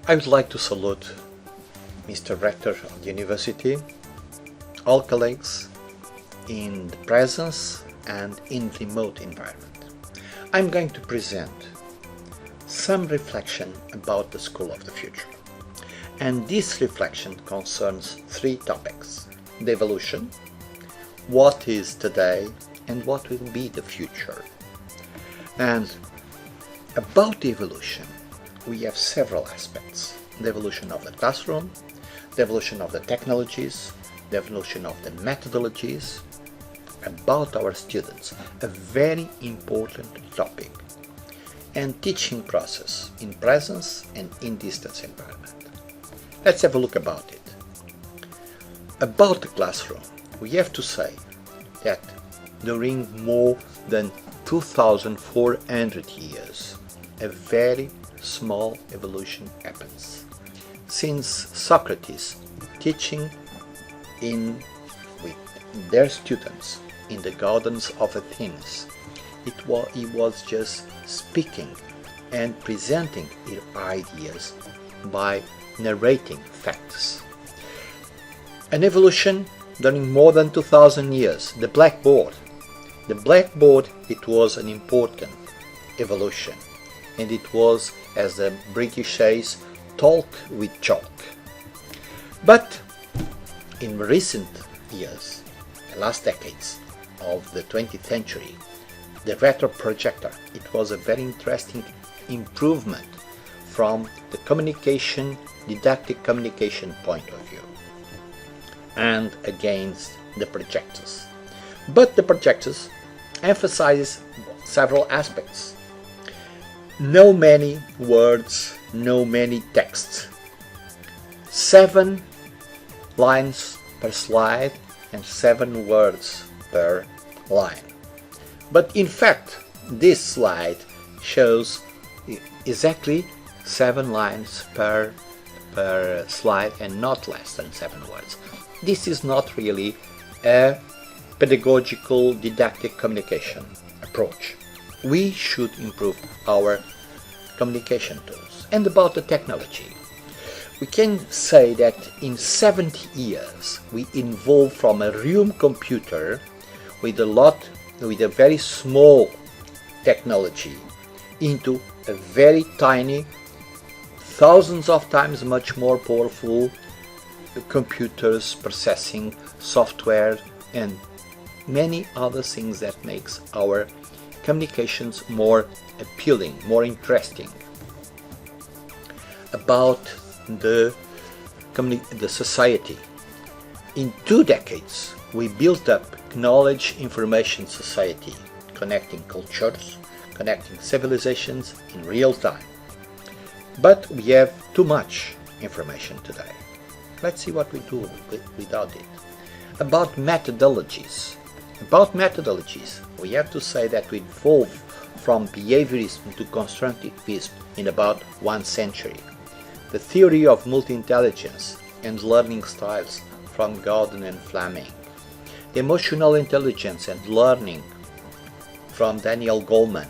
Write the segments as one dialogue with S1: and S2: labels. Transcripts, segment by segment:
S1: I would like to salute Mr. Rector of the University, all colleagues in the presence and in remote environment. I'm going to present some reflection about the school of the future. And this reflection concerns three topics: the evolution, what is today, and what will be the future. And about the evolution, we have several aspects: the evolution of the classroom, the evolution of the technologies, the evolution of the methodologies. About our students, a very important topic, and teaching process in presence and in distance environment. Let's have a look about it. About the classroom, we have to say that during more than 2,400 years, a very small evolution happens. Since Socrates teaching with their students in the gardens of Athens, he was just speaking and presenting his ideas by narrating facts. An evolution during more than 2,000 years. The blackboard. The blackboard, it was an important evolution, and it was, as the British says, talk with chalk. But in recent years, the last decades of the 20th century, the retro projector, it was a very interesting improvement from the didactic communication point of view, and against the projectors. But the projectors emphasizes several aspects. No many words, no many texts. 7 lines per slide and 7 words per line. But in fact, this slide shows exactly 7 lines per slide and not less than 7 words. This is not really a pedagogical didactic communication approach. We should improve our communication tools. And about the technology, we can say that in 70 years we evolved from a room computer with a very small technology into a very tiny, thousands of times much more powerful computers, processing software, and many other things that makes our communications more appealing, more interesting. About the society. In 2 decades, we built up knowledge information society, connecting cultures, connecting civilizations in real time. But we have too much information today. Let's see what we do without it. About methodologies. We have to say that we evolved from behaviorism to constructivism in about 1 century. The theory of multi-intelligence and learning styles from Gordon and Fleming. The emotional intelligence and learning from Daniel Goleman.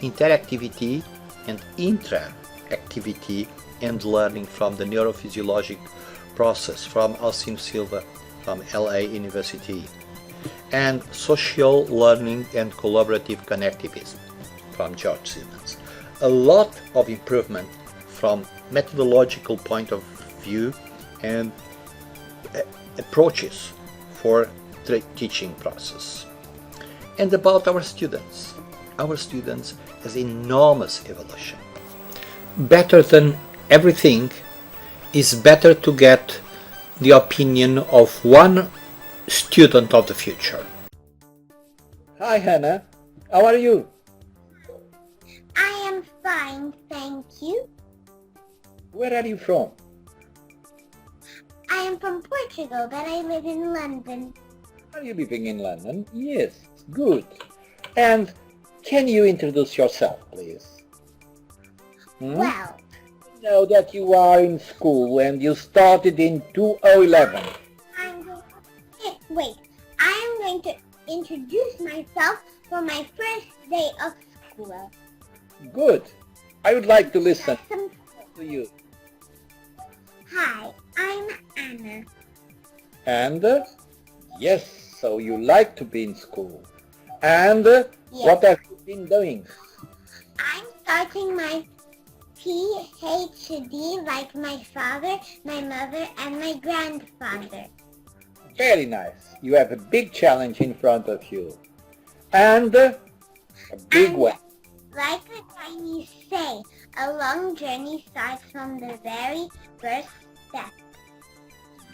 S1: Interactivity and intra-activity and learning from the neurophysiologic process from Alcim Silva from LA University. And social learning and collaborative connectivism from George Simmons. A lot of improvement from methodological point of view and approaches for the teaching process. And about our students has enormous evolution. Better than everything is better to get the opinion of one student of the future. Hi Hannah, how are you?
S2: I am fine, thank you.
S1: Where are you from?
S2: I am from Portugal, but I live in London.
S1: Are you living in London? Yes, good. And can you introduce yourself, please?
S2: Well,
S1: Know that you are in school and you started in 2011.
S2: I'm going to introduce myself for my first day of school.
S3: Good. I would like to listen
S2: Some-
S3: to you.
S2: Hi, I'm Anna.
S3: And yes, so you like to be in school. And what have you been doing?
S2: I'm starting my PhD like my father, my mother, and my grandfather.
S3: Very nice. You have a big challenge in front of you. And a big
S2: And
S3: one.
S2: like the Chinese say, a long journey starts from the very first step.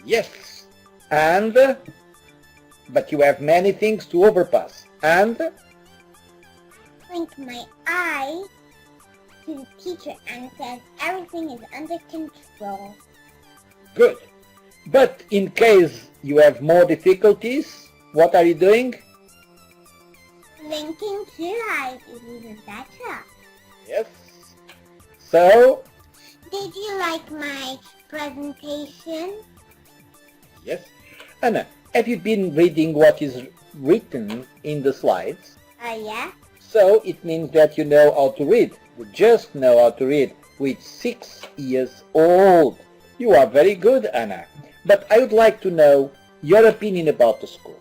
S3: Yes. And but you have many things to overpass. And
S2: Blink my eye to the teacher and says everything is under control.
S3: good. But in case you have more difficulties, what are you doing?
S2: Blinking two eyes is even better.
S3: Yes. So,
S2: Did you like my presentation?
S3: yes. Anna, have you been reading what is written in the slides?
S2: Yeah.
S3: So it means that you know how to read. You just know how to read with 6 years old. You are very good, Anna. But I would like to know your opinion about the school.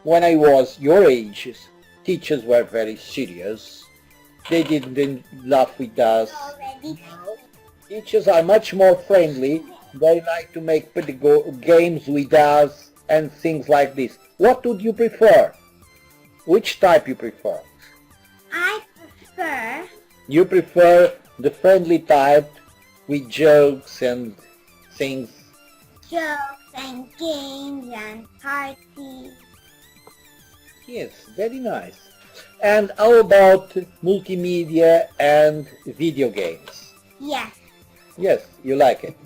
S3: When I was your age, teachers were very serious. They didn't laugh with us.
S2: Already.
S3: Teachers are much more friendly. They like to make games with us and things like this. What would you prefer? Which type you prefer?
S2: I prefer
S3: You prefer the friendly type with jokes and things?
S2: jokes and games and parties.
S3: Yes, very nice. And how about multimedia and video games?
S2: Yes.
S3: Yes, you like it.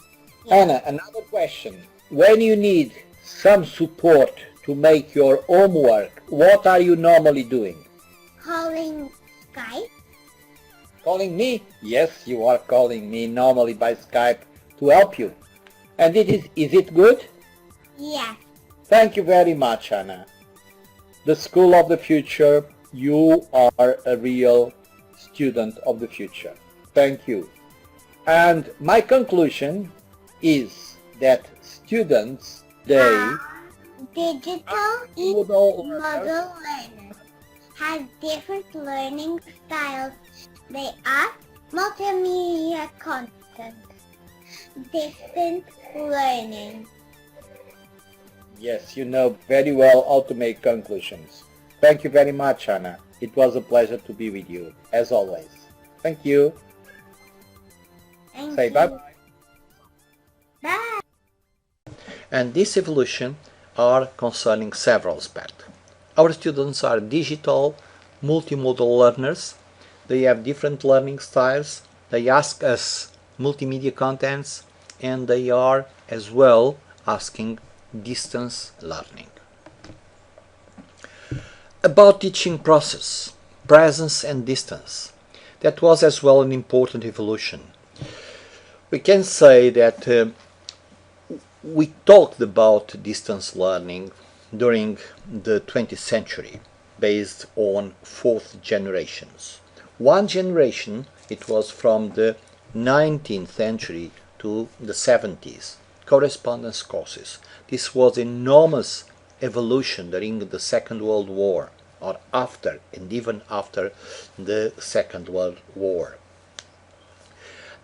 S2: Yes.
S3: Anna, another question. When you need some support to make your homework, what are you normally doing?
S2: Calling Skype?
S3: Calling me? Yes, you are calling me normally by Skype to help you. And is it good?
S2: Yes.
S3: Thank you very much, Anna. The School of the Future, you are a real student of the future. Thank you. And my conclusion is that students, they
S2: Digital
S3: model
S2: model learners have different learning styles. They are multimedia content, distant learning.
S3: Yes, you know very well how to make conclusions. Thank you very much, Anna. It was a pleasure to be with you, as always. Thank you.
S2: Thank
S3: Say
S2: you.
S3: bye-bye.
S2: Bye.
S1: And this evolution are concerning several aspects. Our students are digital, multimodal learners. They have different learning styles. They ask us multimedia contents, and they are as well asking distance learning. About teaching process, presence and distance. That was as well an important evolution. We can say that we talked about distance learning during the 20th century based on 4th generations. One generation, it was from the 19th century to the 70s, correspondence courses. This was enormous evolution during the Second World War, or after, and even after the Second World War.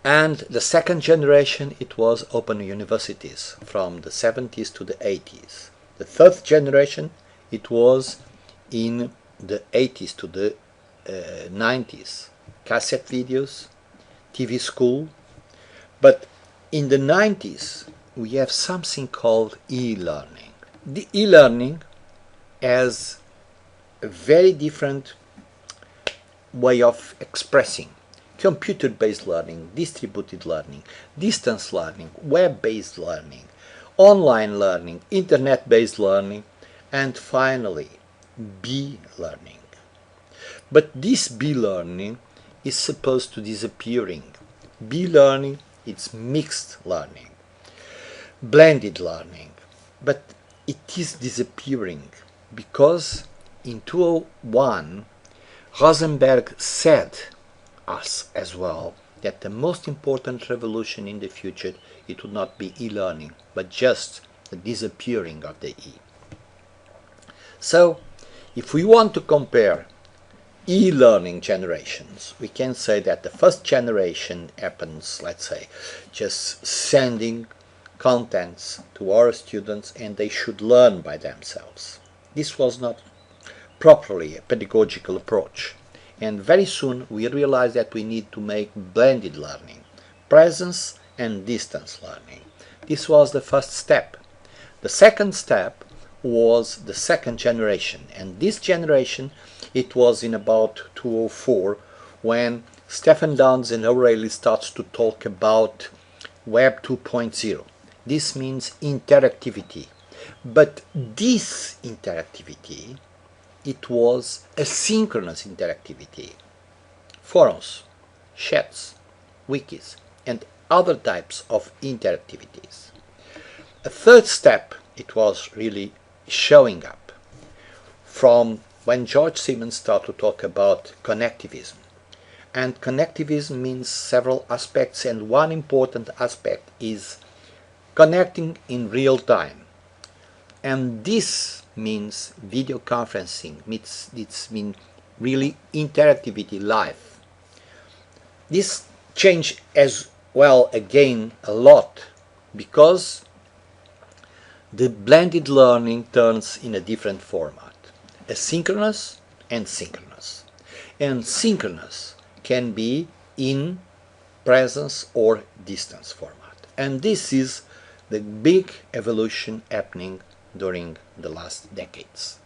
S1: And the second generation, it was open universities from the 70s to the 80s. The third generation, it was in the 80s to the 90s. Cassette videos, TV school. But in the 90s, we have something called e-learning. The e-learning has a very different way of expressing. Computer-based learning, distributed learning, distance learning, web-based learning, online learning, internet-based learning, and finally, B-learning. But this B-learning is supposed to disappearing. B-learning, it's mixed learning, blended learning, but it is disappearing. because in 2001 Rosenberg said us as well that the most important revolution in the future, it would not be e-learning, but just the disappearing of the e. So if we want to compare e-learning generations, we can say that the first generation happens, let's say, just sending contents to our students and they should learn by themselves. This was not properly a pedagogical approach. And very soon we realized that we need to make blended learning, presence and distance learning. This was the first step. The second step was the second generation, and this generation, it was in about 2004 when Stephen Downes and O'Reilly starts to talk about Web 2.0. This means interactivity. But this interactivity, it was asynchronous interactivity. Forums, chats, wikis, and other types of interactivities. A third step, it was really showing up from when George Siemens started to talk about connectivism. And connectivism means several aspects, and one important aspect is connecting in real time. And this means video conferencing, it means really interactivity live. This changed as well again a lot because the blended learning turns in a different format, asynchronous and synchronous. And synchronous can be in presence or distance format. And this is the big evolution happening during the last decades.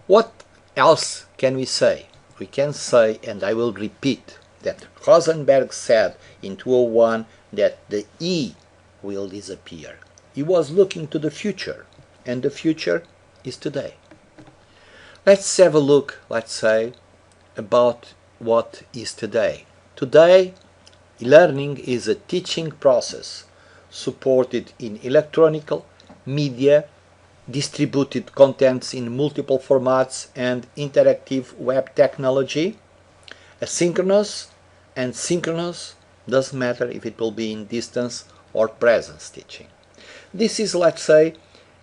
S1: What else can we say? We can say, and I will repeat, that Rosenberg said in 2001 that the E will disappear. He was looking to the future, and the future is today. Let's have a look, let's say, about what is today. Today, learning is a teaching process supported in electronic media, distributed contents in multiple formats, and interactive web technology. Asynchronous and synchronous, doesn't matter if it will be in distance or presence teaching. This is, let's say,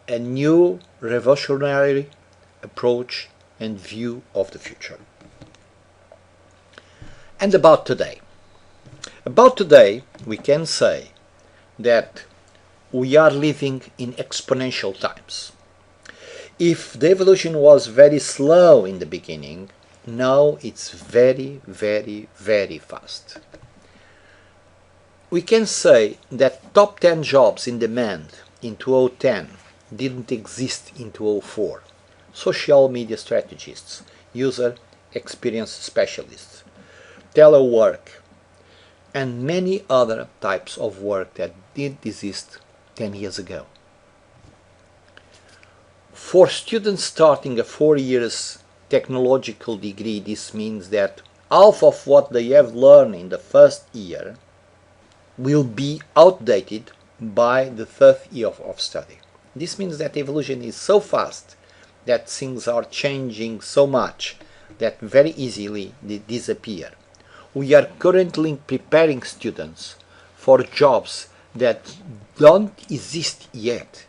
S1: a new revolutionary approach and view of the future. And about today. About today, we can say that we are living in exponential times. If the evolution was very slow in the beginning, now it's very, very, very fast. We can say that top 10 jobs in demand in 2010 didn't exist in 2004. Social media strategists, user experience specialists, telework, and many other types of work that did exist 10 years ago. For students starting a 4 years technological degree, this means that half of what they have learned in the first year will be outdated by the third year of study. This means that evolution is so fast that things are changing so much that very easily they disappear. We are currently preparing students for jobs that don't exist yet.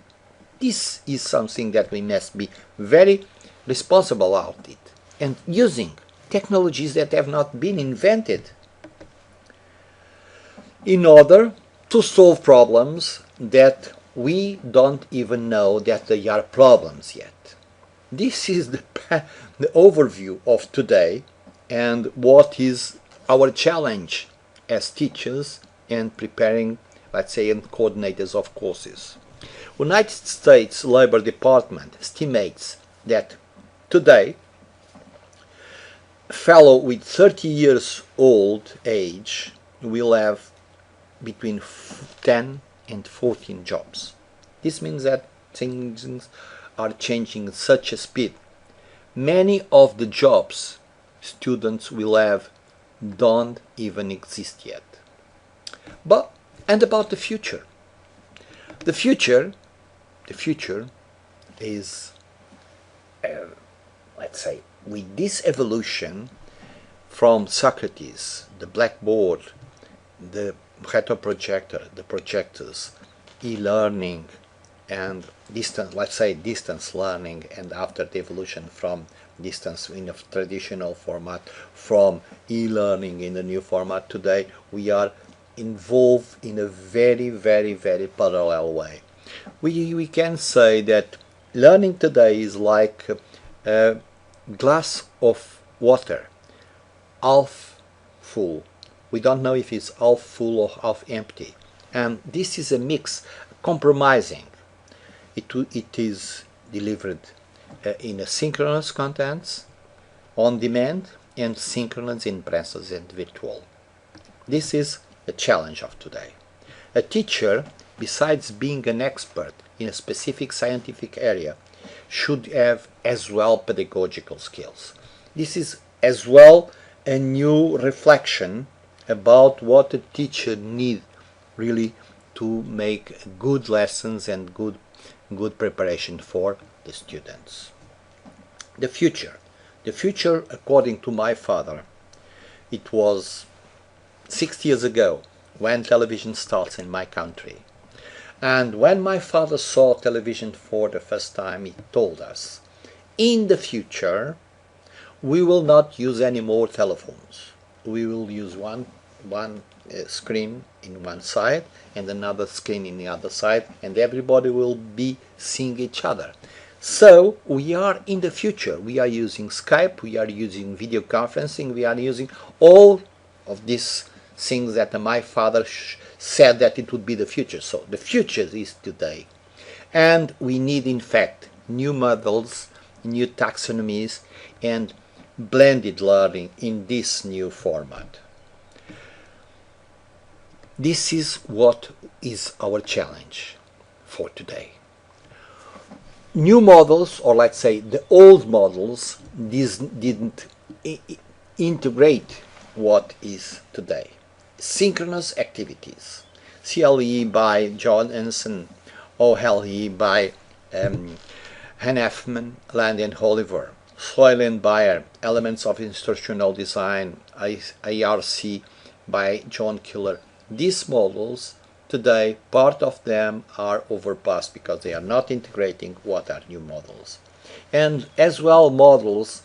S1: This is something that we must be very responsible about it, and using technologies that have not been invented in order to solve problems that we don't even know that they are problems yet. This is the overview of today and what is our challenge as teachers and preparing, let's say, and coordinators of courses. United States Labor Department estimates that today a fellow with 30 years old age will have between 10 and 14 jobs. This means that things are changing at such a speed. Many of the jobs students will have don't even exist yet. And about the future. The future is let's say, with this evolution from Socrates, the blackboard, the retroprojector, the projectors, e-learning, and distance learning, and after the evolution from distance in a traditional format, from e-learning in the new format today, we are involved in a very, very, very parallel way. We can say that learning today is like a glass of water, half full. We don't know if it's half full or half empty. And this is a mix, compromising. It is delivered in asynchronous contents, on demand, and synchronous in presence and virtual. This is the challenge of today. A teacher, besides being an expert in a specific scientific area, should have as well pedagogical skills. This is as well a new reflection about what a teacher needs really to make good lessons and good preparation for the students. The future, according to my father, it was 60 years ago when television starts in my country. And when my father saw television for the first time, he told us, in the future, we will not use any more telephones. We will use one screen in one side and another screen in the other side, and everybody will be seeing each other. So we are in the future. We are using Skype, we are using video conferencing, we are using all of these things that my father said that it would be the future. So the future is today. And we need, in fact, new models, new taxonomies, and blended learning in this new format. This is what is our challenge for today. New models, or let's say the old models, didn't integrate what is today. Synchronous activities, CLE by John Ensign, OLE by Hanefman, Land and Oliver, Soil and Bayer, Elements of Instructional Design, IRC by John Killer. These models today, part of them are overpassed because they are not integrating what are new models. And as well, models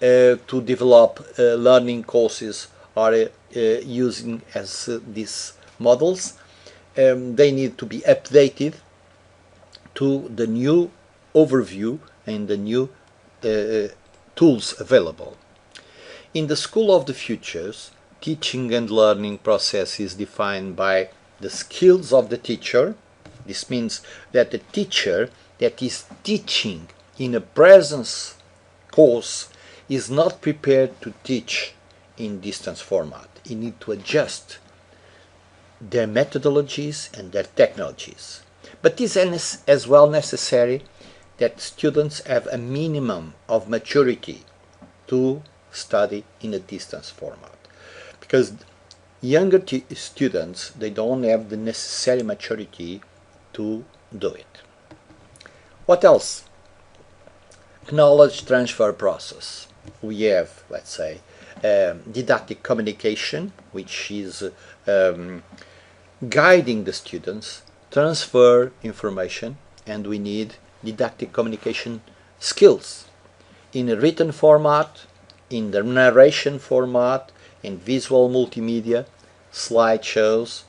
S1: to develop learning courses are using as these models. They need to be updated to the new overview and the new tools available. In the School of the Futures, teaching and learning process is defined by the skills of the teacher. This means that the teacher that is teaching in a presence course is not prepared to teach in distance format. You need to adjust their methodologies and their technologies. But it is as well necessary that students have a minimum of maturity to study in a distance format. Because younger students, they don't have the necessary maturity to do it. What else? Knowledge transfer process. We have, let's say, didactic communication, which is guiding the students, transfer information, and we need didactic communication skills in a written format, in the narration format, in visual multimedia, slideshows,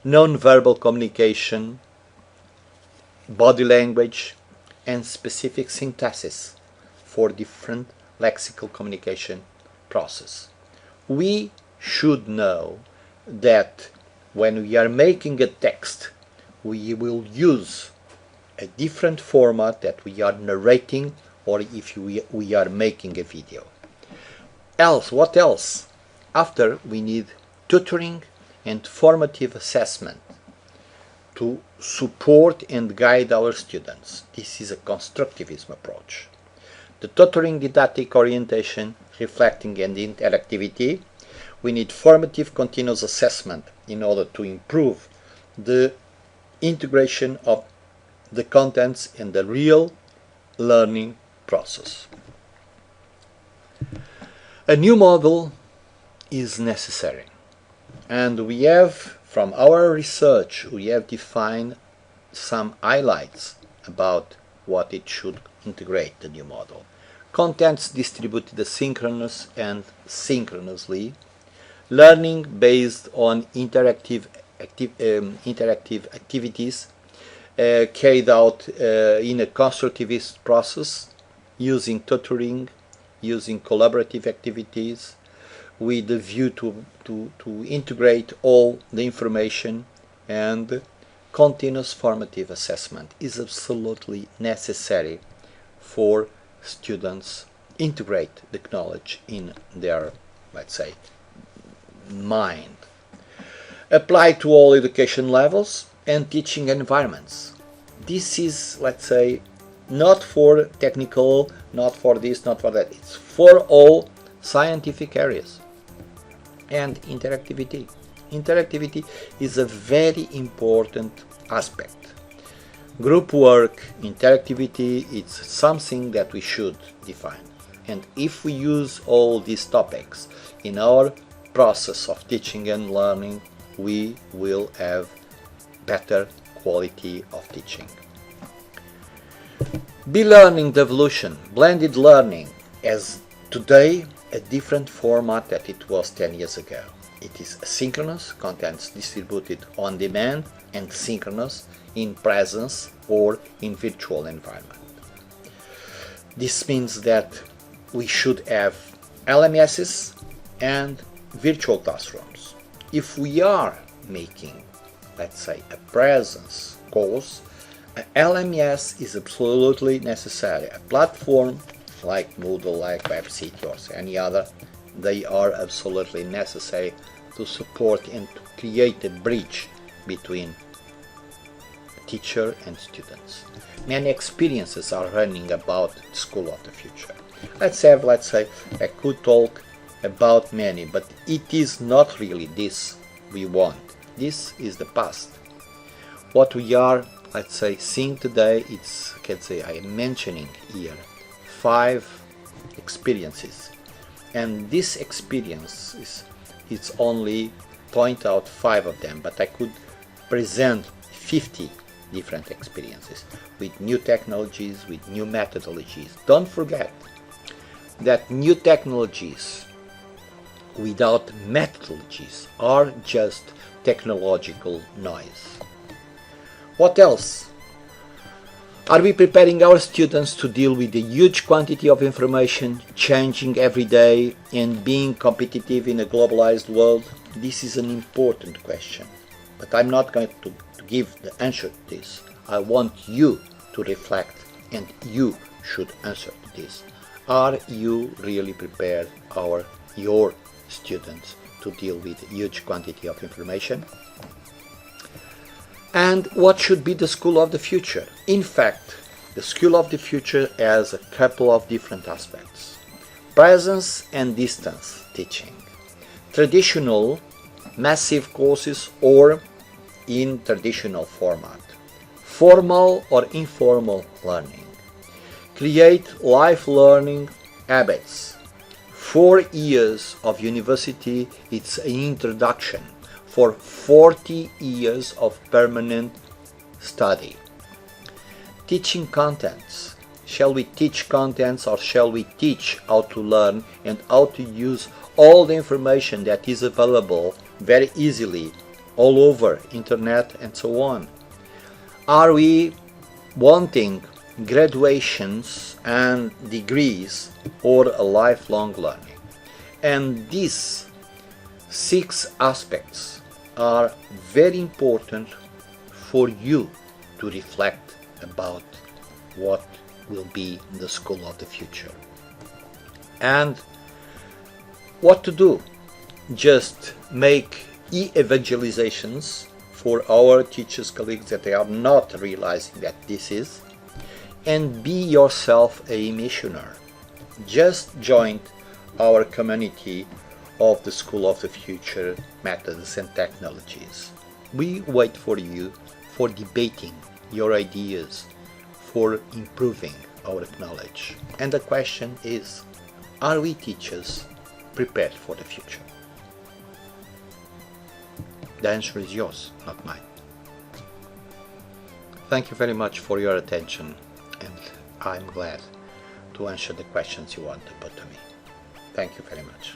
S1: non-verbal communication, body language, and specific synthesis for different lexical communication process. We should know that when we are making a text, we will use a different format that we are narrating, or if we are making a video. What else? After, we need tutoring and formative assessment to support and guide our students. This is a constructivism approach. The tutoring didactic orientation, reflecting and interactivity. We need formative continuous assessment in order to improve the integration of the contents and the real learning process. A new model is necessary, and we have, from our research, we have defined some highlights about what it should integrate, the new model. Contents distributed asynchronous and synchronously, learning based on interactive activities carried out in a constructivist process, using tutoring, using collaborative activities, with the view to integrate all the information, and continuous formative assessment is absolutely necessary for students integrate the knowledge in their, let's say, mind. Apply to all education levels and teaching environments. This is, let's say, not for technical, not for this, not for that. It's for all scientific areas. And interactivity. Interactivity is a very important aspect. Group work, interactivity, it's something that we should define. And if we use all these topics in our process of teaching and learning, we will have better quality of teaching. Be-learning devolution, blended learning, as today a different format that it was 10 years ago. It is asynchronous, contents distributed on demand, and synchronous, in presence or in virtual environment. This means that we should have LMSs and virtual classrooms. If we are making, let's say, a presence course, a LMS is absolutely necessary. A platform like Moodle, like WebCity or any other, they are absolutely necessary to support and to create a bridge between teacher and students. Many experiences are running about the School of the Future. Let's say, I could talk about many, but it is not really this we want. This is the past. What we are, let's say, seeing today, I am mentioning here 5 experiences. And this experience it's only point out 5 of them, but I could present 50 different experiences with new technologies, with new methodologies. Don't forget that new technologies without methodologies are just technological noise. What else? Are we preparing our students to deal with the huge quantity of information changing every day and being competitive in a globalized world? This is an important question, but I'm not going to give the answer to this. I want you to reflect, and you should answer to this. Are you really prepared, your students, to deal with a huge quantity of information? And what should be the School of the Future? In fact, the School of the Future has a couple of different aspects. Presence and distance teaching. Traditional, massive courses or in traditional format. Formal or informal learning. Create life learning habits. 4 years of university, it's an introduction for 40 years of permanent study. Teaching contents. Shall we teach contents, or shall we teach how to learn and how to use all the information that is available very easily all over internet and so on? Are we wanting graduations and degrees or a lifelong learning? And these 6 aspects are very important for you to reflect about what will be the School of the Future. And what to do? Just make e-evangelizations for our teachers, colleagues that they are not realizing that this is, and be yourself a missioner. Just join our community of the School of the Future methods and technologies. We wait for you for debating your ideas, for improving our knowledge. And the question is, are we teachers prepared for the future? The answer is yours, not mine. Thank you very much for your attention, and I'm glad to answer the questions you want to put to me. Thank you very much.